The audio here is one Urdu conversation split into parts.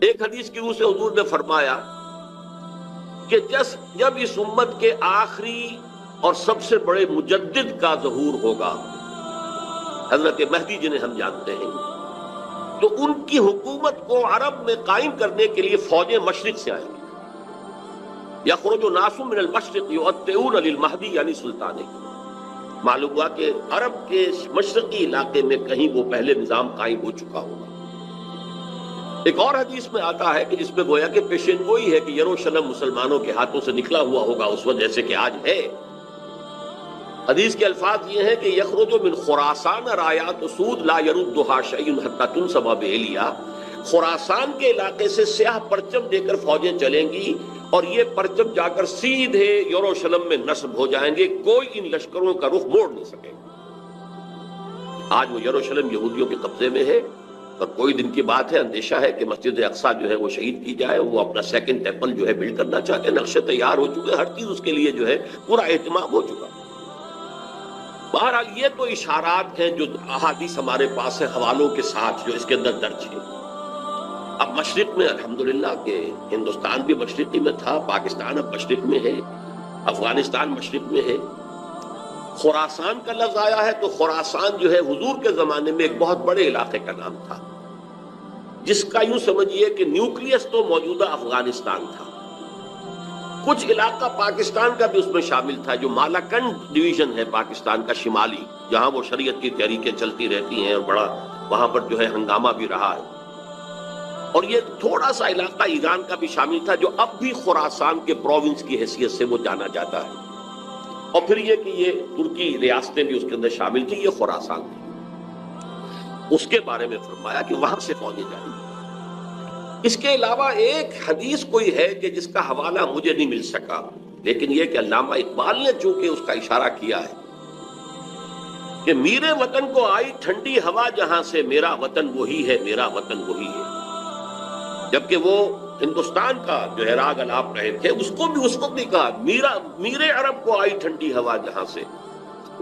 ایک حدیث کی روح سے حضور نے فرمایا کہ جب اس امت کے آخری اور سب سے بڑے مجدد کا ظہور ہوگا، حضرت مہدی جنہیں ہم جانتے ہیں، تو ان کی حکومت کو عرب میں قائم کرنے کے لیے فوجیں مشرق سے آئیں گی۔ یخرج ناس من المشرق یؤطئون للمہدی، یعنی سلطان کی۔ معلوم ہوا کہ عرب کے مشرقی علاقے میں کہیں وہ پہلے نظام قائم ہو چکا ہوگا۔ ایک اور حدیث میں آتا ہے کہ جس میں گویا کہ پیشین گوئی ہے کہ یروشلم مسلمانوں کے ہاتھوں سے نکلا ہوا ہوگا اس وقت، جیسے کہ آج ہے۔ حدیث کے الفاظ یہ ہیں کہ یخرج من خراسان رایات سود لا یردها شیء حتی تنصب بإیلیا، خراسان کے علاقے سے سیاہ پرچم دے کر فوجیں چلیں گی اور یہ پرچم جا کر سیدھے یروشلم میں نصب ہو جائیں گے، کوئی ان لشکروں کا رخ موڑ نہیں سکے گا۔ آج وہ یروشلم یہودیوں کے قبضے میں ہے، اور کوئی دن کی بات ہے، اندیشہ ہے کہ مسجد اقصیٰ جو ہے وہ شہید کی جائے، وہ اپنا سیکنڈ ٹیمپل جو ہے بلڈ کرنا چاہتے ہیں، نقشے تیار ہو چکے، ہر چیز اس کے لیے جو ہے پورا اہتمام ہو چکا۔ بہرحال یہ تو اشارات ہیں جو احادیث ہمارے پاس ہے حوالوں کے ساتھ جو اس کے اندر درج ہے۔ اب مشرق میں الحمدللہ کہ ہندوستان بھی مشرقی میں تھا، پاکستان اب مشرق میں ہے، افغانستان مشرق میں ہے۔ خراسان کا لفظ آیا ہے تو خراسان جو ہے حضور کے زمانے میں ایک بہت بڑے علاقے کا نام تھا، جس کا یوں سمجھیے کہ نیوکلیس تو موجودہ افغانستان تھا۔ کچھ علاقہ پاکستان کا بھی اس میں شامل تھا، جو مالاکنڈ ڈویژن ہے پاکستان کا شمالی، جہاں وہ شریعت کی تحریکیں چلتی رہتی ہیں اور بڑا وہاں پر جو ہے ہنگامہ بھی رہا ہے۔ اور یہ تھوڑا سا علاقہ ایران کا بھی شامل تھا، جو اب بھی خراسان کے پروونس کی حیثیت سے وہ جانا جاتا ہے۔ اور پھر یہ کہ یہ ترکی ریاستیں بھی اس کے اندر شامل تھی، یہ خراسان تھی۔ اس کے بارے میں فرمایا کہ وہاں سے فوجیں جائیں گی۔ اس کے علاوہ ایک حدیث کوئی ہے کہ جس کا حوالہ مجھے نہیں مل سکا، لیکن یہ کہ علامہ اقبال نے چونکہ اس کا اشارہ کیا ہے کہ میرے وطن کو آئی ٹھنڈی ہوا جہاں سے، میرا وطن وہی ہے، میرا وطن وہی ہے۔ جبکہ وہ ہندوستان کا جو ہے راگ الاپ رہے تھے، اس کو بھی اس وقت بھی کہا میرے عرب کو آئی ٹھنڈی ہوا جہاں سے۔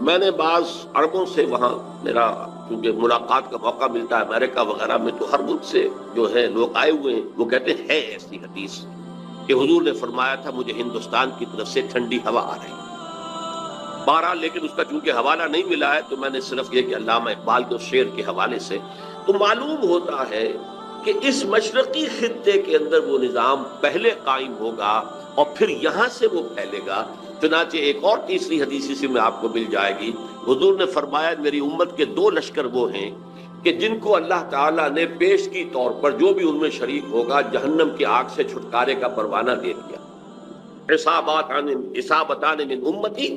میں نے بعض عربوں سے وہاں میرا کیونکہ ملاقات کا موقع ملتا ہے امریکہ وغیرہ میں، تو ہر ملک سے جو ہے لوگ آئے ہوئے ہیں، وہ کہتے ہیں ہے ایسی حدیث کہ حضور نے فرمایا تھا مجھے ہندوستان کی طرف سے ٹھنڈی ہوا آ رہی۔ بہرحال لیکن اس کا چونکہ حوالہ نہیں ملا ہے تو میں نے صرف یہ کہ علامہ اقبال کے شعر کے حوالے سے تو معلوم ہوتا ہے کہ اس مشرقی خطے کے اندر وہ نظام پہلے قائم ہوگا اور پھر یہاں سے وہ پھیلے گا۔ چنانچہ ایک اور تیسری حدیث سے میں آپ کو مل جائے گی، حضور نے فرمایا میری امت کے دو لشکر وہ ہیں کہ جن کو اللہ تعالیٰ نے پیش کی طور پر جو بھی ان میں شریک ہوگا جہنم کی آگ سے چھٹکارے کا پروانہ دے دیا۔ عصابتان من امتی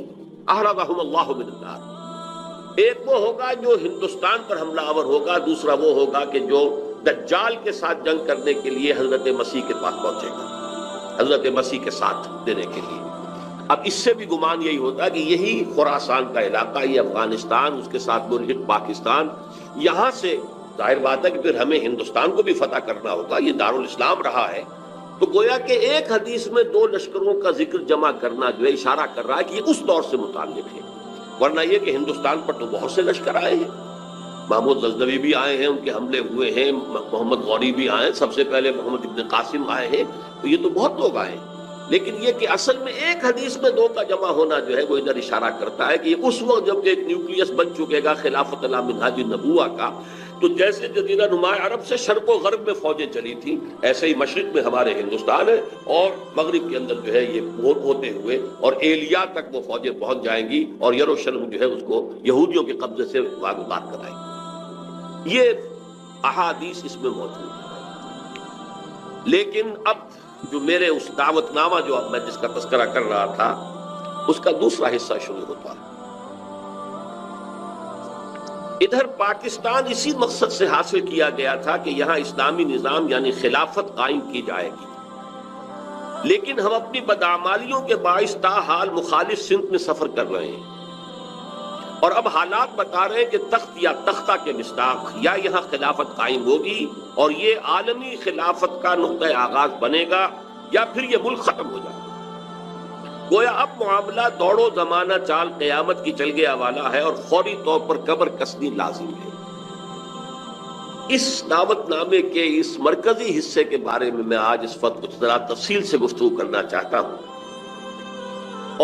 احرزہم اللہ من النار۔ ایک وہ ہوگا جو ہندوستان پر حملہ آور ہوگا، دوسرا وہ ہوگا کہ جو دجال کے ساتھ جنگ کرنے کے لیے حضرت مسیح کے پاس پہنچے گا، حضرت مسیح کے ساتھ دینے کے لیے۔ اب اس سے بھی گمان یہی ہوتا ہے کہ یہی خراسان کا علاقہ، یہ افغانستان، اس کے ساتھ ملحق پاکستان، یہاں سے ظاہر بات ہے کہ پھر ہمیں ہندوستان کو بھی فتح کرنا ہوگا، یہ دارالاسلام رہا ہے۔ تو گویا کہ ایک حدیث میں دو لشکروں کا ذکر جمع کرنا جو ہے اشارہ کر رہا ہے کہ یہ اس دور سے متعلق ہے، ورنہ یہ کہ ہندوستان پر تو بہت سے لشکر آئے ہیں، محمود غزنوی بھی آئے ہیں، ان کے حملے ہوئے ہیں، محمد غوری بھی آئے ہیں، سب سے پہلے محمد ابن قاسم آئے ہیں، تو یہ تو بہت لوگ آئے ہیں۔ لیکن یہ کہ اصل میں ایک حدیث میں دو کا جمع ہونا جو ہے وہ ادھر اشارہ کرتا ہے کہ یہ اس وقت جب ایک نیوکلیس بن چکے گا خلافت علی منہاج النبوہ کا، تو جیسے جزیرہ نما عرب سے شرق و غرب میں فوجیں چلی تھیں، ایسے ہی مشرق میں ہمارے ہندوستان ہے، اور مغرب کے اندر جو ہے یہ ہوتے ہوئے اور ایلیا تک وہ فوجیں پہنچ جائیں گی اور یروشلم جو ہے اس کو یہودیوں کے قبضے سے واگزار کرائیں گی۔ یہ احادیث اس میں موجود ہے۔ لیکن اب جو میرے اس دعوت نامہ جو اب میں جس کا تذکرہ کر رہا تھا اس کا دوسرا حصہ شروع ہوتا ہے۔ ادھر پاکستان اسی مقصد سے حاصل کیا گیا تھا کہ یہاں اسلامی نظام یعنی خلافت قائم کی جائے گی، لیکن ہم اپنی بدعمالیوں کے باعث تاحال مخالف سمت میں سفر کر رہے ہیں، اور اب حالات بتا رہے ہیں کہ تخت یا تختہ کے مصداق یا یہاں خلافت قائم ہوگی اور یہ عالمی خلافت کا نقطۂ آغاز بنے گا، یا پھر یہ ملک ختم ہو جائے گا۔ گویا اب معاملہ دوڑو زمانہ چال قیامت کی چل گیا والا ہے اور فوری طور پر قبر کسنی لازم ہے۔ اس دعوت نامے کے اس مرکزی حصے کے بارے میں آج اس وقت کچھ ذرا تفصیل سے گفتگو کرنا چاہتا ہوں،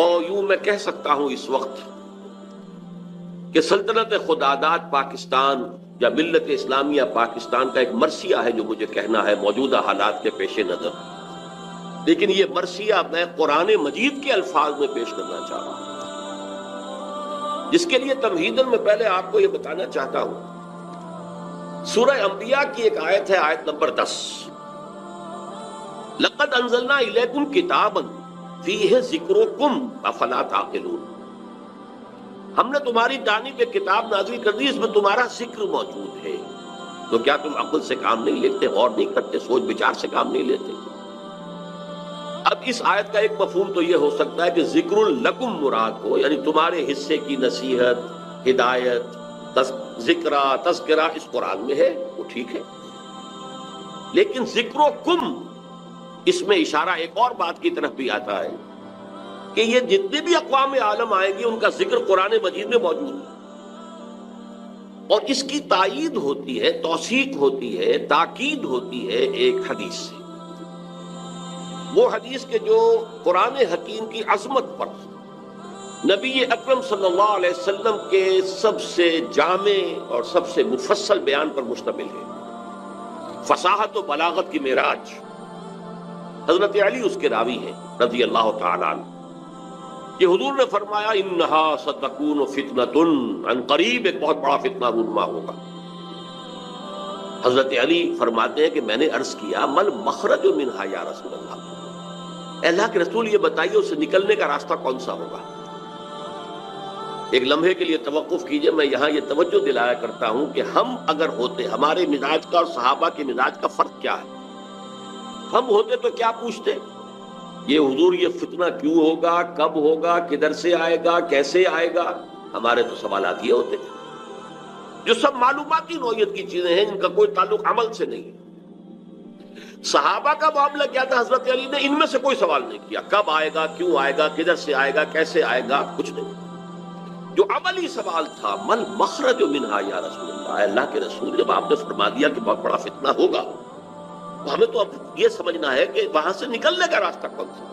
اور یوں میں کہہ سکتا ہوں اس وقت کہ سلطنت خداداد پاکستان یا ملت اسلامیہ پاکستان کا ایک مرثیہ ہے جو مجھے کہنا ہے موجودہ حالات کے پیش نظر، لیکن یہ مرثیہ میں قرآن مجید کے الفاظ میں پیش کرنا چاہ رہا ہوں، جس کے لیے تمہیداً میں پہلے آپ کو یہ بتانا چاہتا ہوں۔ سورہ انبیاء کی ایک آیت ہے، آیت نمبر 10، لَقَدْ أَنزَلْنَا إِلَيْكُمْ كِتَابًا فِيهِ ذِكْرُكُمْ أَفَلَا تَعْقِلُونَ، ہم نے تمہاری جانب ایک کتاب نازل کر دی، اس میں تمہارا ذکر موجود ہے، تو کیا تم عقل سے کام نہیں لیتے، غور نہیں کرتے، سوچ بچار سے کام نہیں لیتے؟ اب اس آیت کا ایک مفہوم تو یہ ہو سکتا ہے کہ ذکر لکم مراد ہو، یعنی تمہارے حصے کی نصیحت، ہدایت، ذکرہ، تذکرہ اس قرآن میں ہے، وہ ٹھیک ہے، لیکن ذکر و کم اس میں اشارہ ایک اور بات کی طرف بھی آتا ہے کہ یہ جتنے بھی اقوام عالم آئیں گے ان کا ذکر قرآن مجید میں موجود ہے، اور اس کی تائید ہوتی ہے، توثیق ہوتی ہے، تاکید ہوتی ہے ایک حدیث سے، وہ حدیث کے جو قرآن حکیم کی عظمت پر نبی اکرم صلی اللہ علیہ وسلم کے سب سے جامع اور سب سے مفصل بیان پر مشتمل ہے، فصاحت و بلاغت کی معراج۔ حضرت علی اس کے راوی ہیں رضی اللہ تعالی عنہ، کہ حضور نے فرمایا انہا ستکون فتنۃ، عن قریب ایک بہت بڑا فتنہ رونما ہوگا۔ حضرت علی فرماتے ہیں کہ میں نے عرض کیا مل مخرج منہا یا رسول اللہ، اے اللہ کے رسول یہ بتائیے اس سے نکلنے کا راستہ کون سا ہوگا؟ ایک لمحے کے لیے توقف کیجئے، میں یہاں یہ توجہ دلایا کرتا ہوں کہ ہم اگر ہوتے، ہمارے مزاج کا اور صحابہ کے مزاج کا فرق کیا ہے؟ ہم ہوتے تو کیا پوچھتے؟ یہ حضور یہ فتنہ کیوں ہوگا، کب ہوگا، کدھر سے آئے گا، کیسے آئے گا؟ ہمارے تو سوالات یہ ہوتے جو سب معلوماتی نوعیت کی چیزیں ہیں، جن کا کوئی تعلق عمل سے نہیں ہے۔ صحابہ کا معاملہ کیا تھا؟ حضرت علی نے ان میں سے کوئی سوال نہیں کیا، کب آئے گا، کیوں آئے گا، کدھر سے آئے گا، کیسے آئے گا، کچھ نہیں۔ جو عملی سوال تھا مل مخرج منہا یا رسول اللہ، اللہ کے رسول جب آپ نے فرما دیا کہ بہت بڑا فتنہ ہوگا، تو ہمیں تو اب یہ سمجھنا ہے کہ وہاں سے نکلنے کا راستہ کون سا؟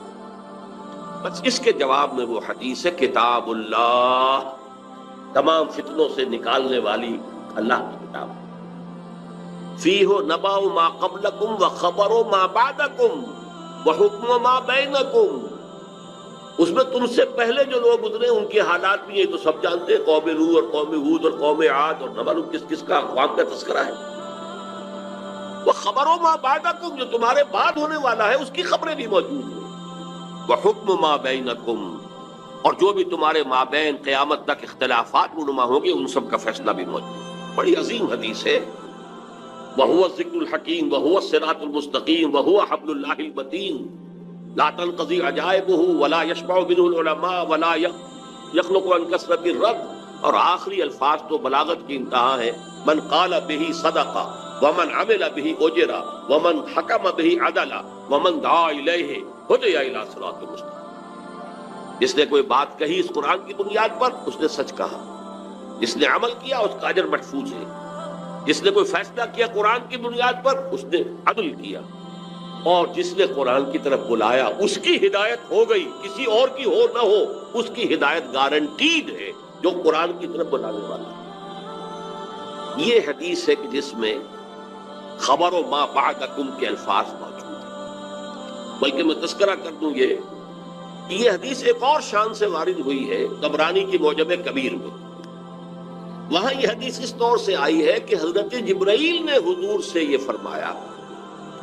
بس اس کے جواب میں وہ حدیث ہے، کتاب اللہ، تمام فتنوں سے نکالنے والی اللہ کی کتاب، فیہ نبأ ما قبلکم وخبر ما بعدکم وحکم ما بینکم، اس میں تم سے پہلے جو لوگ گزرے ان کے حالات بھی یہ تو سب جانتے ہیں، قوم نوح اور قوم ہود اور قوم عاد، اور نہ معلوم کس کس کا اقوام کا تذکرہ ہے، وہ خبروں ما بعدکم، جو تمہارے بعد ہونے والا ہے اس کی خبریں بھی موجود ہیں، وحکم ما بینکم، اور جو بھی تمہارے مابین قیامت تک اختلافات رونما ہوں گے ان سب کا فیصلہ بھی موجود ہے۔ بڑی عظیم حدیث ہے، وَهُوَ الذِّكْرُ الْحَكِيمُ وَهُوَ الصِّرَاطُ الْمُسْتَقِيمُ وَهُوَ حَبْلُ اللَّهِ الْمَتِينُ لا تنقضي عجائبه ولا يشبع منه العلماء ولا يخلق عن كثرة الرد، اور آخری الفاظ تو بلاغت کی انتہا ہے، من قال به صدق ومن عمل به اجر ومن حكم به عدل ومن دعا اليه هدي الى صراط مستقيم۔ جس نے کوئی بات کہی اس قرآن کی بنیاد پر اس نے سچ کہا، جس نے عمل کیا اس کا اجر محفوظ ہے، جس نے کوئی فیصلہ کیا قرآن کی بنیاد پر اس نے عدل کیا، اور جس نے قرآن کی طرف بلایا اس کی ہدایت ہو گئی، کسی اور کی ہو نہ ہو اس کی ہدایت گارنٹیڈ ہے جو قرآن کی طرف بلانے والا ہے۔ یہ حدیث ہے کہ جس میں خبر و ما بعدکم کے الفاظ موجود ہیں، بلکہ میں تذکرہ کر دوں یہ کہ یہ حدیث ایک اور شان سے وارد ہوئی ہے طبرانی کی معجم کبیر میں، وہاں یہ حدیث اس طور سے آئی ہے کہ حضرت جبرائیل نے حضور سے یہ فرمایا،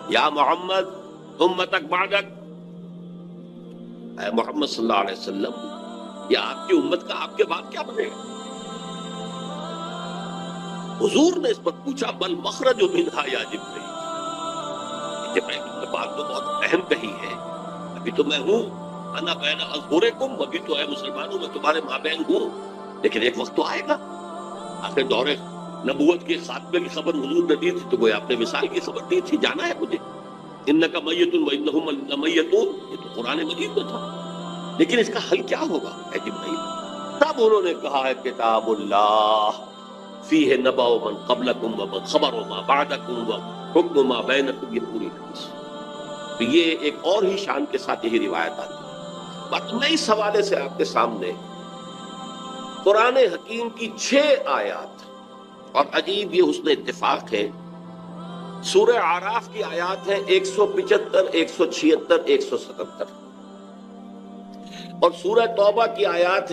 یا محمد امتک بعدک، اے محمد صلی اللہ علیہ وسلم یہ آپ کی امت کا آپ کے بعد کیا بنے گا؟ حضور نے اس پر پوچھا بل مخرج منہا یا جبرائیل، جبرائیل نے بات تو بہت اہم کہی ہے، ابھی تو میں ہوں انا بین اظہرکم، ابھی تو اے مسلمانوں میں تمہارے مابین ہوں، لیکن ایک وقت تو آئے گا، آخر دور نبوت کے خاتمے کی خبر حضور نے دی تھی تو وہ آپ نے مثال کی خبر دی تھی، جانا ہے مجھے، انک میت وانہم لمیتون، یہ تو قرآن مجید میں تھا، لیکن اس کا حل کیا ہوگا اے جبرائیل؟ تب انہوں نے کہا ہے کتاب اللہ، فیہ نبأ من قبلکم وخبر ما بعدکم وحکم ما بینکم، یہ پوری حدیث. تو یہ ایک اور ہی شان کے ساتھ یہی روایت آتی ہے. بات میں اس حوالے سے آپ کے سامنے قرآن حکیم کی 6 آیات، اور عجیب یہ حسن اتفاق ہے، سورہ اعراف کی آیات ہیں 175، 176، 177، اور سورہ توبہ کی آیات ہیں